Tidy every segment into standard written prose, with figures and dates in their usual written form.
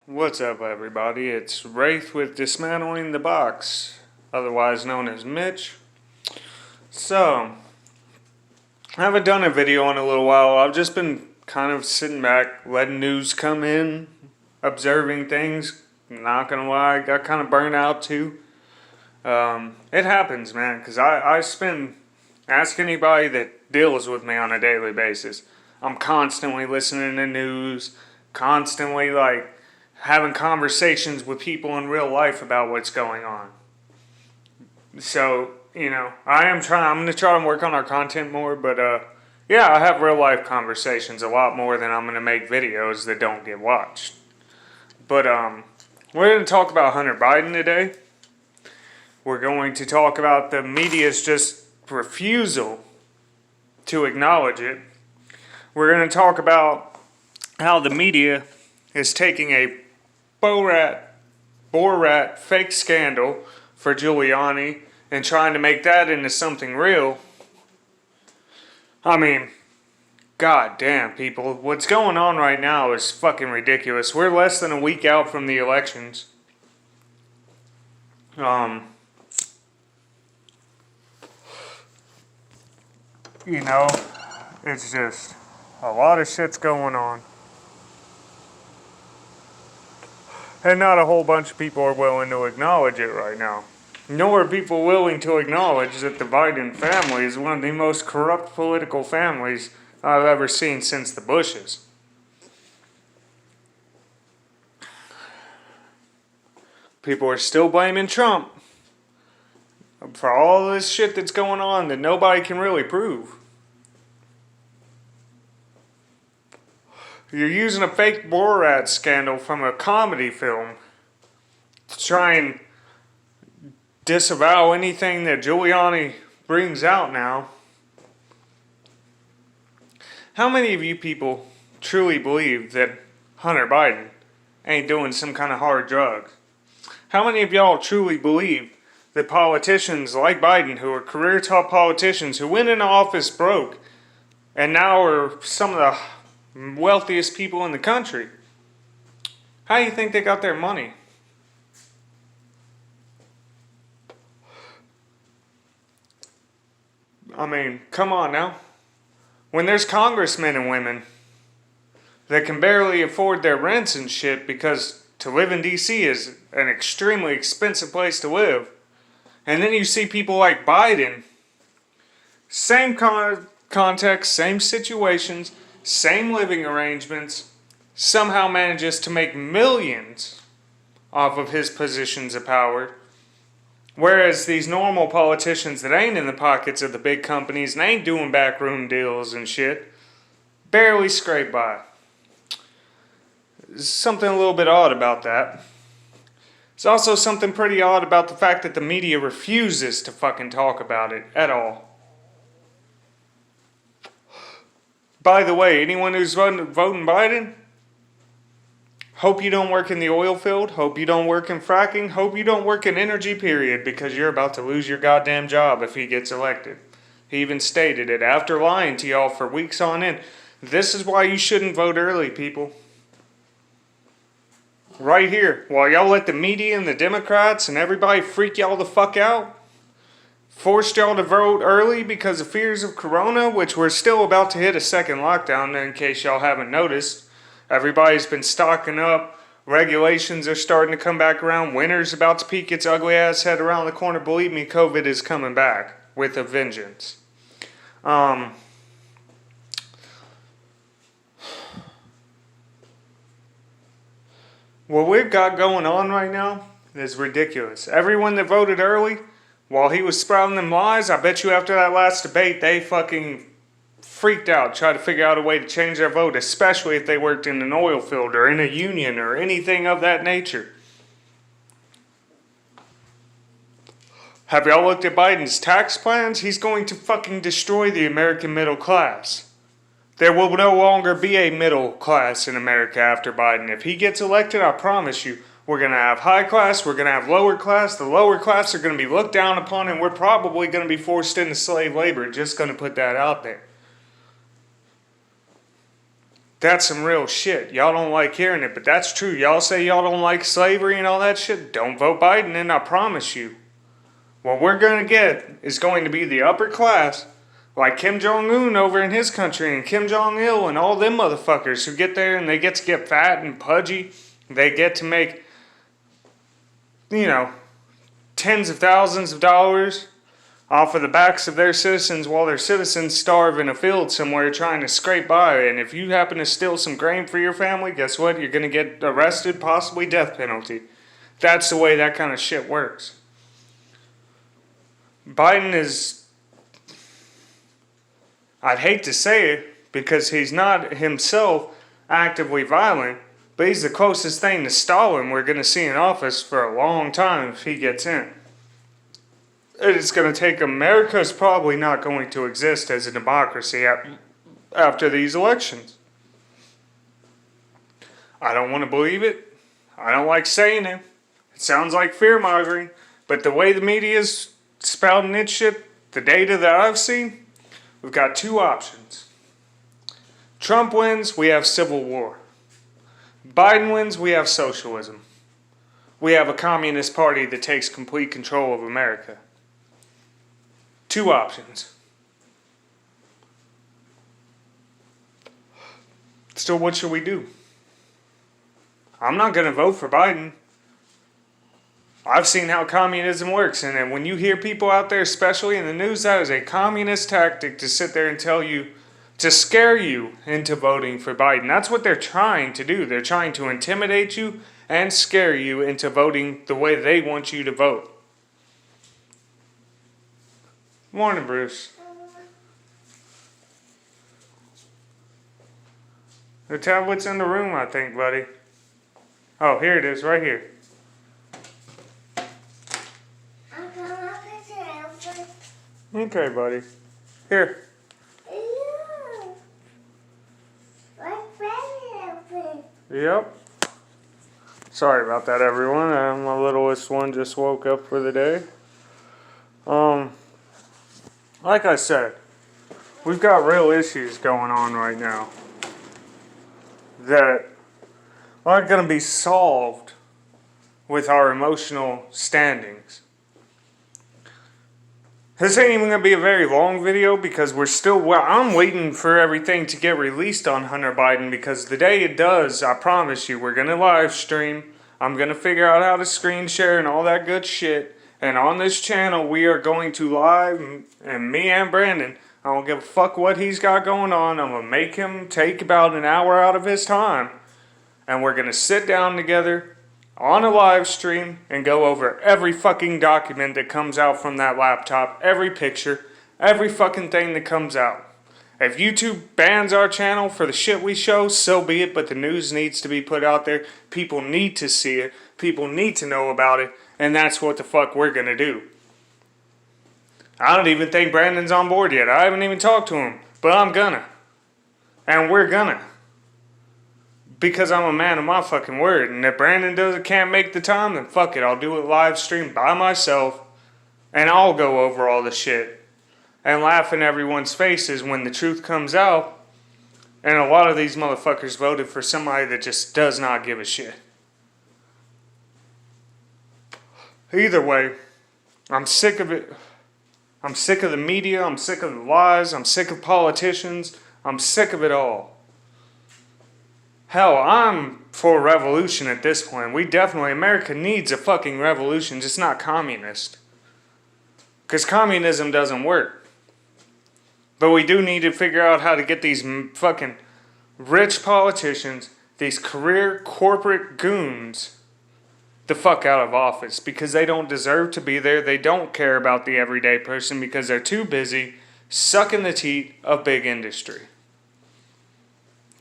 What's up, everybody? It's Wraith with Dismantling the Box, otherwise known as Mitch. So, I haven't done a video in a little while. I've just been kind of sitting back, letting news come in, observing things. Not gonna lie, got kind of burnt out too. It happens, man, because I spend, ask anybody that deals with me on a daily basis. I'm constantly listening to news, constantly having conversations with people in real life about what's going on. So, I'm going to try and work on our content more, but yeah, I have real life conversations a lot more than I'm going to make videos that don't get watched. But we're going to talk about Hunter Biden today. We're going to talk about the media's just refusal to acknowledge it. We're going to talk about how the media is taking a Borat fake scandal for Giuliani and trying to make that into something real. I mean, god damn, people. What's going on right now is fucking ridiculous. We're less than a week out from the elections. It's just a lot of shit's going on. And not a whole bunch of people are willing to acknowledge it right now. Nor are people willing to acknowledge that the Biden family is one of the most corrupt political families I've ever seen since the Bushes. People are still blaming Trump for all this shit that's going on that nobody can really prove. You're using a fake Borat scandal from a comedy film to try and disavow anything that Giuliani brings out now. How many of you people truly believe that Hunter Biden ain't doing some kind of hard drugs? How many of y'all truly believe that politicians like Biden, who are career top politicians, who went into office broke, and now are some of the wealthiest people in the country, how do you think they got their money? I mean, come on now. When there's congressmen and women that can barely afford their rents and shit because to live in D.C. is an extremely expensive place to live, and then you see people like Biden, same context, same situations, same living arrangements, somehow manages to make millions off of his positions of power. Whereas these normal politicians that ain't in the pockets of the big companies and ain't doing backroom deals and shit, barely scrape by. There's something a little bit odd about that. There's also something pretty odd about the fact that the media refuses to fucking talk about it at all. By the way, anyone who's voting Biden, hope you don't work in the oil field, hope you don't work in fracking, hope you don't work in energy, period, because you're about to lose your goddamn job if he gets elected. He even stated it after lying to y'all for weeks on end. This is why you shouldn't vote early, people. Right here, while y'all let the media and the Democrats and everybody freak y'all the fuck out, forced y'all to vote early because of fears of corona, which we're still about to hit a second lockdown in case y'all haven't noticed. Everybody's been stocking up. Regulations are starting to come back around. Winter's about to peek its ugly ass head around the corner. Believe me, COVID is coming back with a vengeance. What we've got going on right now is ridiculous. Everyone that voted early, while he was sprouting them lies, I bet you after that last debate, they fucking freaked out, tried to figure out a way to change their vote, especially if they worked in an oil field or in a union or anything of that nature. Have y'all looked at Biden's tax plans? He's going to fucking destroy the American middle class. There will no longer be a middle class in America after Biden. If he gets elected, I promise you, we're going to have high class, we're going to have lower class. The lower class are going to be looked down upon, and we're probably going to be forced into slave labor. Just going to put that out there. That's some real shit. Y'all don't like hearing it, but that's true. Y'all say y'all don't like slavery and all that shit. Don't vote Biden, and I promise you, what we're going to get is going to be the upper class, like Kim Jong-un over in his country, and Kim Jong-il, and all them motherfuckers who get there and they get to get fat and pudgy. They get to make, tens of thousands of dollars off of the backs of their citizens while their citizens starve in a field somewhere trying to scrape by. And if you happen to steal some grain for your family, guess what? You're going to get arrested, possibly death penalty. That's the way that kind of shit works. Biden is, I'd hate to say it because he's not himself actively violent, but he's the closest thing to Stalin we're going to see in office for a long time if he gets in. It's going to take, America's probably not going to exist as a democracy after these elections. I don't want to believe it. I don't like saying it. It sounds like fear-mongering. But the way the media is spouting its shit, the data that I've seen, we've got two options. Trump wins, we have civil war. Biden wins, we have socialism. We have a communist party that takes complete control of America. Two options. So what should we do? I'm not going to vote for Biden. I've seen how communism works, and when you hear people out there, especially in the news, that is a communist tactic to sit there and tell you, to scare you into voting for Biden. That's what they're trying to do. They're trying to intimidate you and scare you into voting the way they want you to vote. Morning, Bruce. The tablet's in the room, I think, buddy. Oh, here it is, right here. Okay, buddy. Here. Yep. Sorry about that, everyone. My littlest one just woke up for the day. Like I said, we've got real issues going on right now that aren't going to be solved with our emotional standings. This ain't even going to be a very long video because I'm waiting for everything to get released on Hunter Biden, because the day it does, I promise you, we're going to live stream. I'm going to figure out how to screen share and all that good shit. And on this channel, we are going to live, and me and Brandon, I don't give a fuck what he's got going on. I'm going to make him take about an hour out of his time. And we're going to sit down together on a live stream and go over every fucking document that comes out from that laptop, every picture, every fucking thing that comes out. If YouTube bans our channel for the shit we show, so be it, but the news needs to be put out there. People need to see it. People need to know about it, and that's what the fuck we're gonna do. I don't even think Brandon's on board yet. I haven't even talked to him, but I'm gonna. And we're gonna. Because I'm a man of my fucking word, and if Brandon can't make the time, then fuck it, I'll do it live stream by myself, and I'll go over all the shit and laugh in everyone's faces when the truth comes out, and a lot of these motherfuckers voted for somebody that just does not give a shit. Either way, I'm sick of it. I'm sick of the media, I'm sick of the lies, I'm sick of politicians, I'm sick of it all. Hell, I'm for revolution at this point. America needs a fucking revolution, just not communist. Because communism doesn't work. But we do need to figure out how to get these fucking rich politicians, these career corporate goons, the fuck out of office. Because they don't deserve to be there. They don't care about the everyday person because they're too busy sucking the teat of big industry.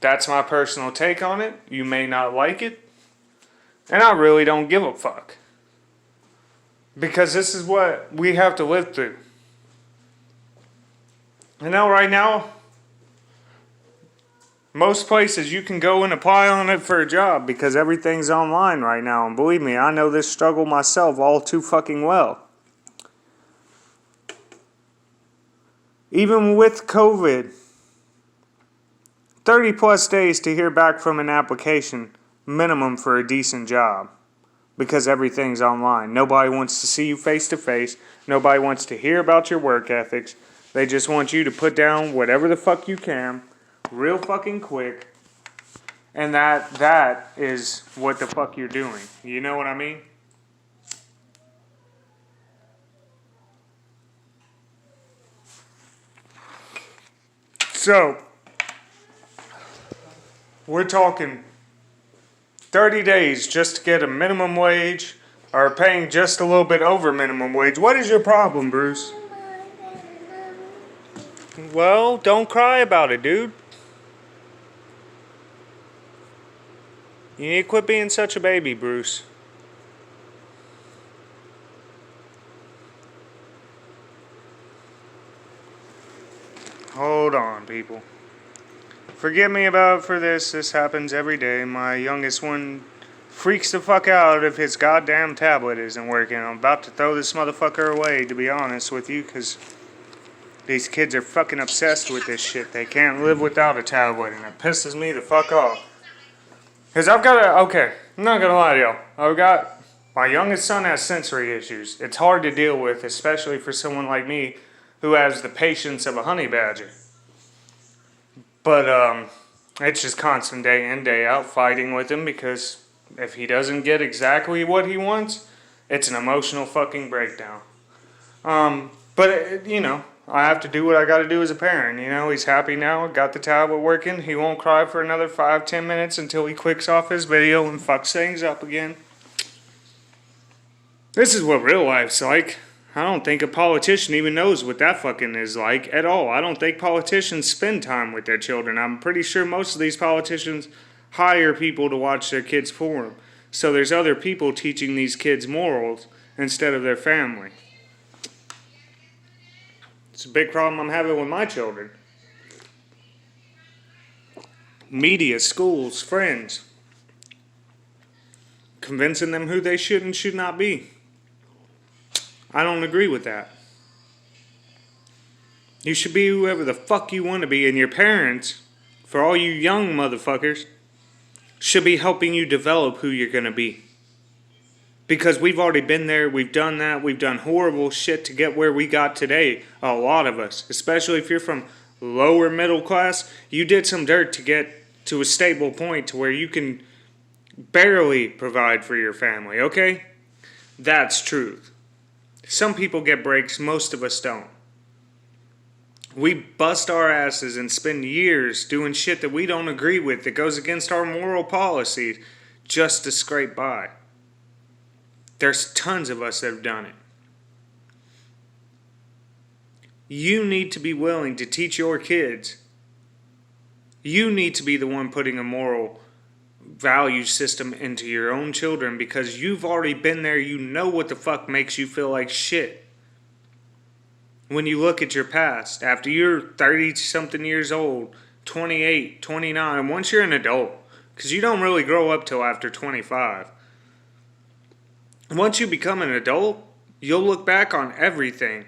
That's my personal take on it. You may not like it. And I really don't give a fuck. Because this is what we have to live through. And now, right now, most places you can go and apply on it for a job because everything's online right now. And believe me, I know this struggle myself all too fucking well. Even with COVID, 30 plus days to hear back from an application, minimum for a decent job. Because everything's online. Nobody wants to see you face to face. Nobody wants to hear about your work ethics. They just want you to put down whatever the fuck you can, real fucking quick. And that is what the fuck you're doing. You know what I mean? So, we're talking 30 days just to get a minimum wage, or paying just a little bit over minimum wage. What is your problem, Bruce? Well, don't cry about it, dude. You need to quit being such a baby, Bruce. Hold on, people. Forgive me for this. This happens every day. My youngest one freaks the fuck out if his goddamn tablet isn't working. I'm about to throw this motherfucker away, to be honest with you, because these kids are fucking obsessed with this shit. They can't live without a tablet, and it pisses me the fuck off. Because I'm not gonna lie to y'all. My youngest son has sensory issues. It's hard to deal with, especially for someone like me who has the patience of a honey badger. But it's just constant day in, day out fighting with him, because if he doesn't get exactly what he wants, it's an emotional fucking breakdown. But I have to do what I gotta do as a parent. He's happy now, got the tablet working. He won't cry for another 5-10 minutes until he clicks off his video and fucks things up again. This is what real life's like. I don't think a politician even knows what that fucking is like at all. I don't think politicians spend time with their children. I'm pretty sure most of these politicians hire people to watch their kids for them. So there's other people teaching these kids morals instead of their family. It's a big problem I'm having with my children. Media, schools, friends. Convincing them who they should and should not be. I don't agree with that. You should be whoever the fuck you want to be, and your parents, for all you young motherfuckers, should be helping you develop who you're going to be. Because we've already been there, we've done that, we've done horrible shit to get where we got today. A lot of us, especially if you're from lower middle class, you did some dirt to get to a stable point to where you can barely provide for your family, okay? That's truth. Some people get breaks, most of us don't. We bust our asses and spend years doing shit that we don't agree with, that goes against our moral policies, just to scrape by. There's tons of us that have done it. You need to be willing to teach your kids. You need to be the one putting a moral value system into your own children, because you've already been there. You know what the fuck makes you feel like shit. When you look at your past, after you're 30 something years old, 28, 29, once you're an adult, because you don't really grow up till after 25. Once you become an adult, you'll look back on everything,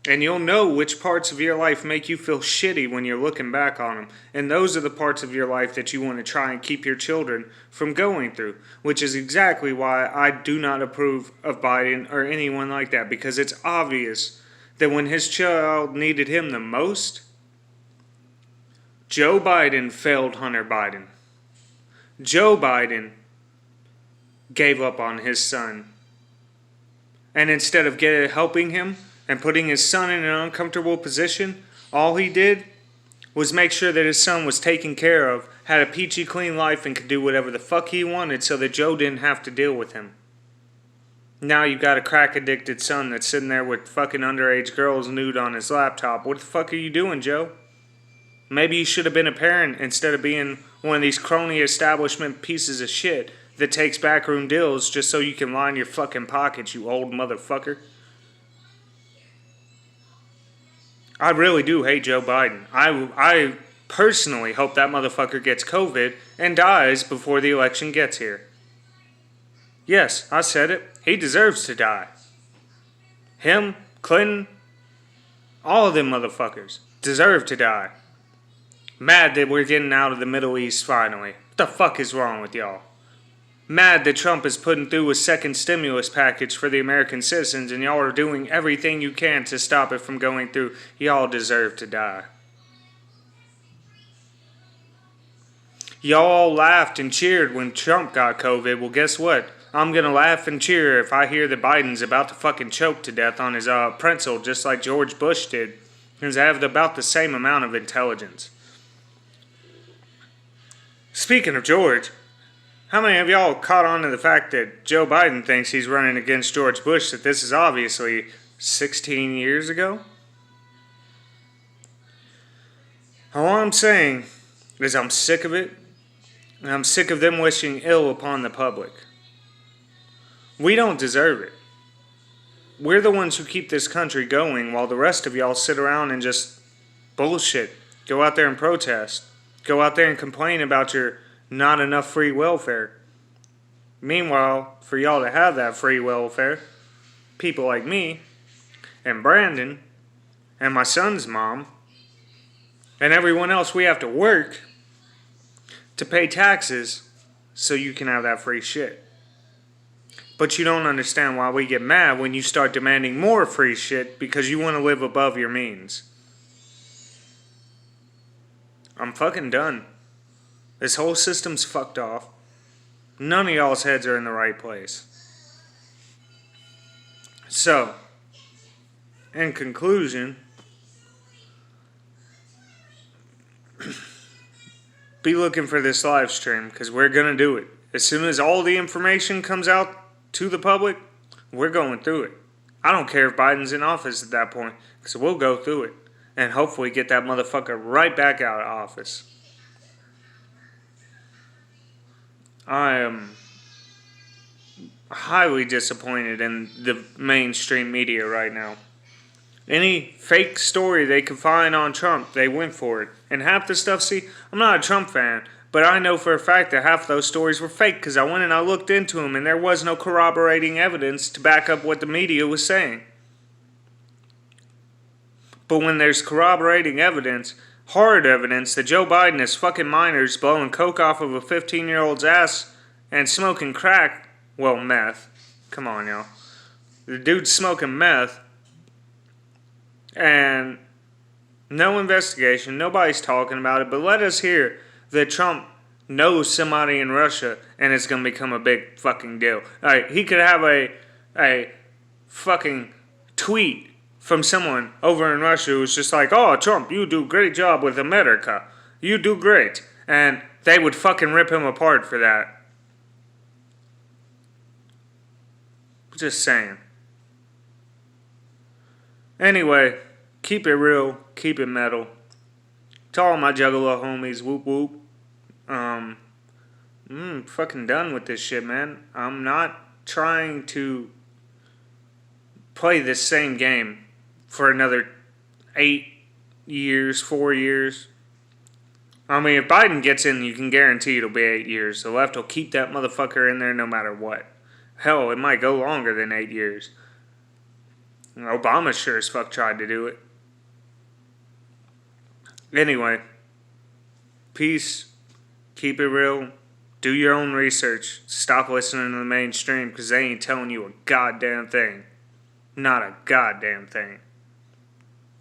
and you'll know which parts of your life make you feel shitty when you're looking back on them. And those are the parts of your life that you want to try and keep your children from going through, which is exactly why I do not approve of Biden or anyone like that, because it's obvious that when his child needed him the most, Joe Biden failed Hunter Biden. Joe Biden gave up on his son. And instead of helping him and putting his son in an uncomfortable position, all he did was make sure that his son was taken care of, had a peachy clean life, and could do whatever the fuck he wanted so that Joe didn't have to deal with him. Now you got a crack-addicted son that's sitting there with fucking underage girls nude on his laptop. What the fuck are you doing, Joe? Maybe you should have been a parent instead of being one of these crony establishment pieces of shit that takes backroom deals just so you can line your fucking pockets, you old motherfucker. I really do hate Joe Biden. I personally hope that motherfucker gets COVID and dies before the election gets here. Yes, I said it. He deserves to die. Him, Clinton, all of them motherfuckers deserve to die. Mad that we're getting out of the Middle East finally. What the fuck is wrong with y'all? Mad that Trump is putting through a second stimulus package for the American citizens and y'all are doing everything you can to stop it from going through. Y'all deserve to die. Y'all all laughed and cheered when Trump got COVID. Well, guess what? I'm gonna laugh and cheer if I hear that Biden's about to fucking choke to death on his pretzel just like George Bush did. Because they have about the same amount of intelligence. Speaking of George, how many of y'all caught on to the fact that Joe Biden thinks he's running against George Bush, that this is obviously 16 years ago? All I'm saying is I'm sick of it, and I'm sick of them wishing ill upon the public. We don't deserve it. We're the ones who keep this country going while the rest of y'all sit around and just bullshit. Go out there and protest. Go out there and complain about your not enough free welfare. Meanwhile, for y'all to have that free welfare, people like me and Brandon and my son's mom and everyone else, we have to work to pay taxes so you can have that free shit. But you don't understand why we get mad when you start demanding more free shit because you want to live above your means. I'm fucking done. This whole system's fucked off. None of y'all's heads are in the right place. So, in conclusion, be looking for this live stream because we're going to do it. As soon as all the information comes out to the public, we're going through it. I don't care if Biden's in office at that point because we'll go through it and hopefully get that motherfucker right back out of office. I am highly disappointed in the mainstream media right now. Any fake story they could find on Trump, they went for it. And half the stuff, see, I'm not a Trump fan, but I know for a fact that half of those stories were fake because I went and I looked into them and there was no corroborating evidence to back up what the media was saying. But when there's corroborating evidence, hard evidence that Joe Biden is fucking minors blowing coke off of a 15-year-old's ass and smoking crack, well, meth. Come on, y'all. The dude's smoking meth and no investigation, nobody's talking about it, but let us hear that Trump knows somebody in Russia and it's going to become a big fucking deal. Alright, he could have a fucking tweet from someone over in Russia who's just like, oh, Trump, you do a great job with America. You do great. And they would fucking rip him apart for that. Just saying. Anyway, keep it real, keep it metal. To all my Juggalo homies, whoop whoop. Fucking done with this shit, man. I'm not trying to play this same game for another 8 years, 4 years. I mean, if Biden gets in, you can guarantee it'll be 8 years. The left will keep that motherfucker in there no matter what. Hell, it might go longer than 8 years. Obama sure as fuck tried to do it. Anyway, peace, keep it real, do your own research, stop listening to the mainstream because they ain't telling you a goddamn thing. Not a goddamn thing.